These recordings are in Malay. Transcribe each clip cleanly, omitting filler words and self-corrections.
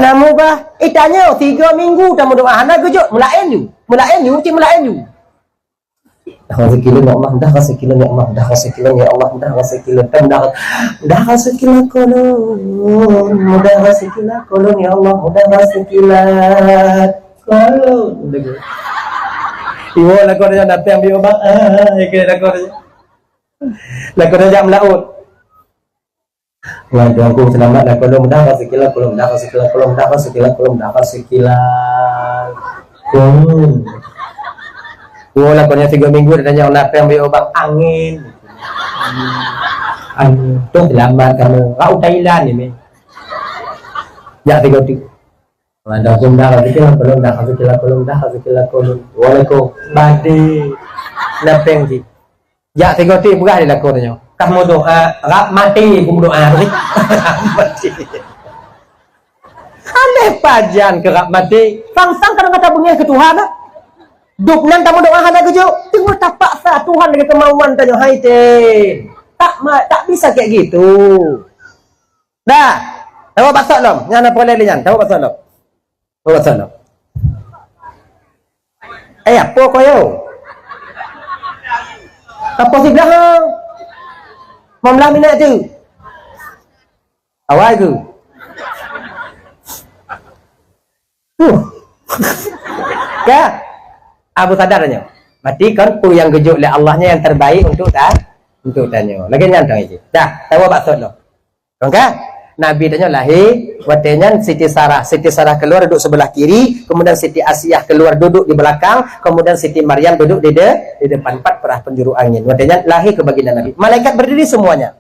Anamu bah, tanya 3 minggu tamu doa hana gejok mulain you cik mulain you. Dah sekilo ya Allah, dah sekilo ya Allah, dah sekilo ya Allah, dah sekilo dah sekilo kolon, dah sekilo kolon ya Allah, dah sekilo kolon. Iwo lagu dia datang ambil obat, ikut lagu dia melaut. Waduh aku selamat dah kolom dah sekilas kolom dah sekilas kolom dah sekilas kolom dah sekilas kolom. Oh lakonnya 3 minggu dia tanya nak ambil obat angin. Angin tu selamat kamu. Kau Thailand ni. Ya 3 tiga. Ada kolom dah sekilas kolom dah sekilas kolom dah sekilas kolom. Waalaikum badi. Lapeng ji. Ya 3 tiga bukan dia lakonnya. Kamu doa, rap mati, kamu doa ni. Mati. Aneh pajan ke rap mati. Sang-sang kadang-kadang bunyi ke Tuhan lah. Duk nan kamu doa hana kejuk. Tengok tak paksa Tuhan dengan kemauan tanya hai ten. Tak bisa kayak gitu. Dah. Tahu pasal lom. Yang apa lele nyan? Tahu pasal lom. Tahu pasal lom. Apa kau yo? Apa sih belakang? Mamlah minat tu. Awal tu. Kak, Abu sadarnya. Berarti kan pu yang gejuk oleh Allahnya yang terbaik untuk tanya. Lagi nyantang ini. Dah, tahu maksud lo. Kan? Nabi tanya lahir, watenya Siti Sarah keluar duduk sebelah kiri, kemudian Siti Asiyah keluar duduk di belakang, kemudian Siti Maryam duduk di depan 4 perah penjuru angin. Watenya lahir ke baginda Nabi. Malaikat berdiri semuanya.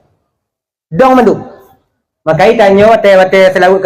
Dong mendung. Maka tanya wate selawat